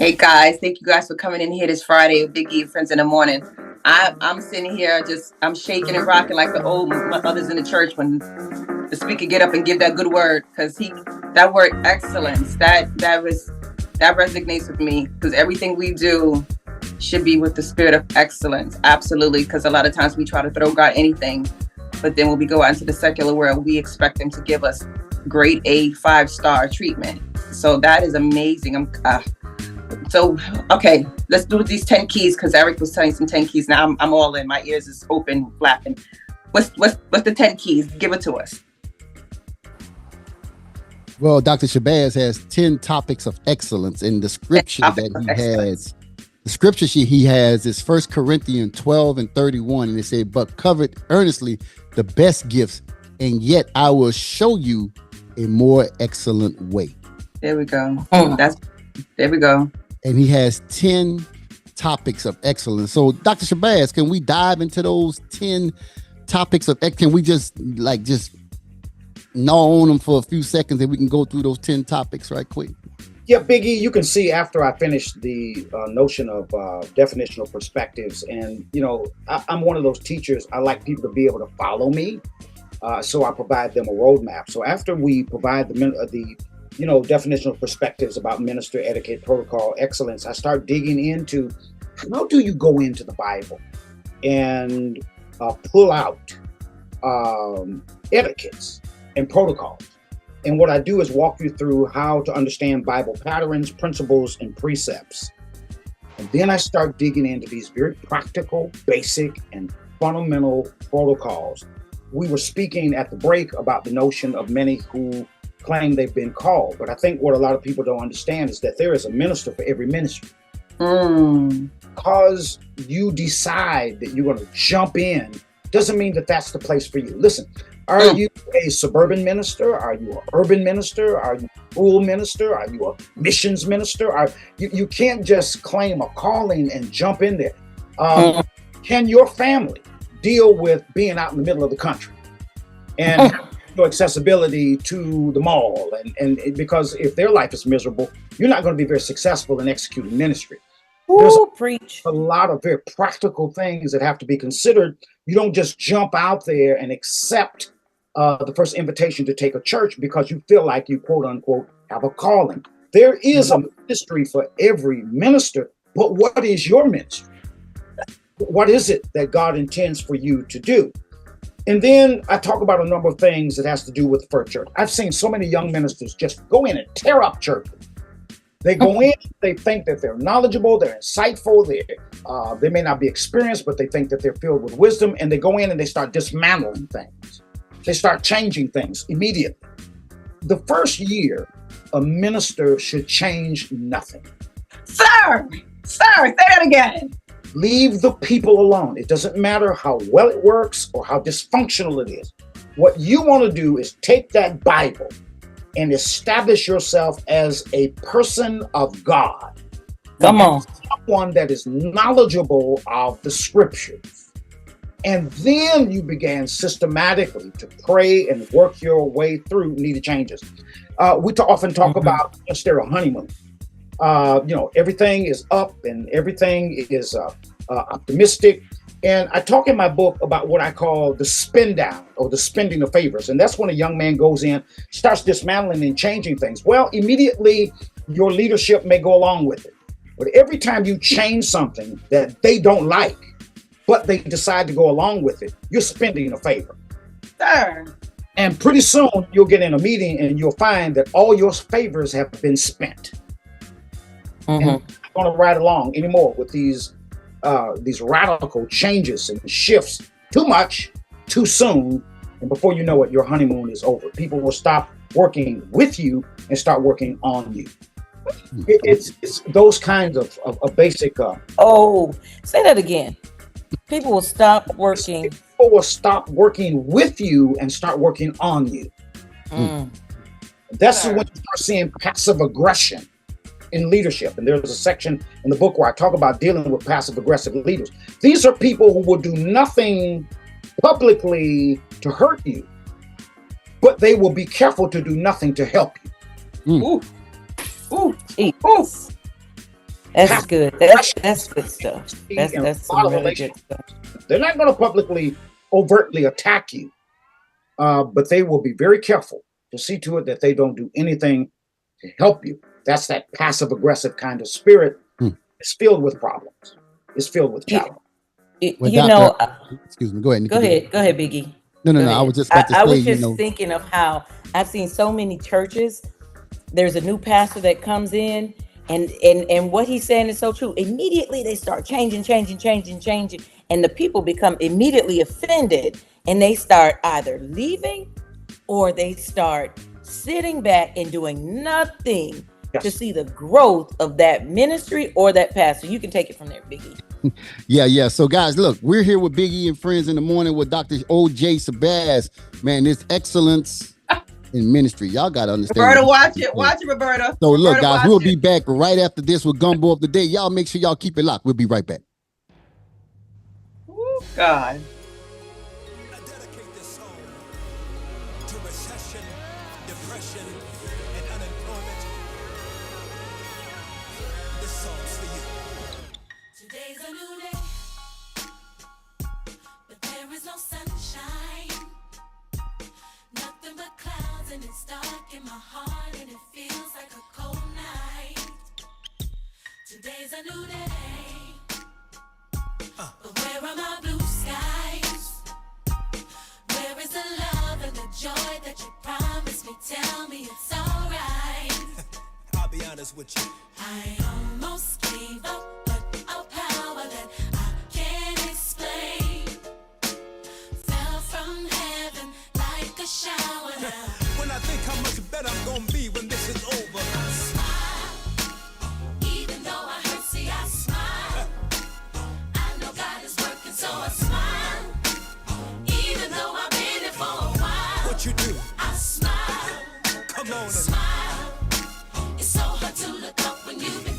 Hey guys, thank you guys for coming in here this Friday with Biggie and Friends in the Morning. I'm sitting here I'm shaking and rocking like the old mothers in the church when the speaker get up and give that good word, because that word excellence that resonates with me, because everything we do should be with the spirit of excellence. Absolutely, because a lot of times we try to throw God anything, but then when we go out into the secular world, we expect Him to give us grade A 5-star treatment. So that is amazing. So, okay, let's do these 10 keys, because Eric was telling some 10 keys. Now I'm all in. My ears is open, flapping. What's the 10 keys? Give it to us. Well, Dr. Shabazz has 10 topics of excellence in the scripture that he has. The scripture he has is 1 Corinthians 12 and 31. And they say, but covet earnestly the best gifts, and yet I will show you a more excellent way. There we go. There we go. And he has 10 topics of excellence. So, Dr. Shabazz, can we dive into those 10 topics of excellence? Can we just gnaw on them for a few seconds, and we can go through those 10 topics right quick? Yeah, Biggie, you can see after I finished the notion of definitional perspectives, and, I'm one of those teachers. I like people to be able to follow me. So I provide them a roadmap. So after we provide the definitional perspectives about minister etiquette, protocol, excellence, I start digging into how do you go into the Bible and pull out etiquettes and protocols. And what I do is walk you through how to understand Bible patterns, principles, and precepts. And then I start digging into these very practical, basic, and fundamental protocols. We were speaking at the break about the notion of many who claim they've been called. But I think what a lot of people don't understand is that there is a minister for every ministry. Because you decide that you're going to jump in doesn't mean that that's the place for you. Listen, are you a suburban minister? Are you an urban minister? Are you a rural minister? Are you a missions minister? You can't just claim a calling and jump in there. Can your family deal with being out in the middle of the country and your accessibility to the mall? And because if their life is miserable, you're not going to be very successful in executing ministry. There's preach. A lot of very practical things that have to be considered. You don't just jump out there and accept the first invitation to take a church because you feel like you, quote unquote, have a calling. There is a ministry for every minister, but what is your ministry? What is it that God intends for you to do? And then I talk about a number of things that has to do with the first church. I've seen so many young ministers just go in and tear up churches. They go in, they think that they're knowledgeable, they're insightful, they may not be experienced, but they think that they're filled with wisdom, and they go in and they start dismantling things. They start changing things immediately. The first year, a minister should change nothing. Sir, say that again. Leave the people alone. It doesn't matter how well it works or how dysfunctional it is. What you want to do is take that Bible and establish yourself as a person of God. Come on. Someone that is knowledgeable of the scriptures. And then you began systematically to pray and work your way through needed changes. We often talk about ministerial honeymoon. Everything is up and everything is optimistic. And I talk in my book about what I call the spin down or the spending of favors. And that's when a young man goes in, starts dismantling and changing things. Well, immediately your leadership may go along with it. But every time you change something that they don't like, but they decide to go along with it, you're spending a favor. Sir. And pretty soon you'll get in a meeting and you'll find that all your favors have been spent. And you're not going to ride along anymore with these radical changes and shifts too much, too soon. And before you know it, your honeymoon is over. People will stop working with you and start working on you. It's those kinds of basic. Say that again. People will stop working. People will stop working with you and start working on you. That's when you start seeing passive aggression in leadership. And there's a section in the book where I talk about dealing with passive aggressive leaders. These are people who will do nothing publicly to hurt you, but they will be careful to do nothing to help you. That's good. That's good stuff. And That's a lot some of really good stuff. They're not going to publicly, overtly attack you, but they will be very careful to see to it that they don't do anything to help you. That's that passive aggressive kind of spirit. It's filled with problems. It's filled with challenges. Well, You Doctor, know, excuse me. Go ahead. go ahead, Biggie. No, Go I ahead. was just about to say, I was you just know, thinking of how I've seen so many churches. There's a new pastor that comes in, and what he's saying is so true. Immediately they start changing, and the people become immediately offended, and they start either leaving or they start sitting back and doing nothing to see the growth of that ministry or that pastor. You can take it from there, Biggie. Yeah. So guys, look, we're here with Biggie and Friends in the Morning with Dr. O.J. Shabazz. Man, this excellence in ministry. Y'all got to understand. Roberta, watch it, Roberta. So look, Roberta, guys, we'll be back right after this with Gumbo of the Day. Y'all make sure y'all keep it locked. We'll be right back. Oh, God. I dedicate this song to recession, depression, and unemployment. This song's for you. Today's a new day, but there is no sunshine. Nothing but clouds, and it's dark in my heart, and it feels like a cold night. Today's a new day, but where are my blue skies? Where is the love and the joy that you promised me? Tell me it's alright. I'll be honest with you. I almost gave up, but a power that I can't explain fell from heaven like a shower now. When I think how much better I'm gonna be when this is over. I smile, even though I hurt, see I smile. I know God is working, so I smile. Even though I've been here for a while. What you do? I smile. Come on and smile. It's so hard to look up when you've been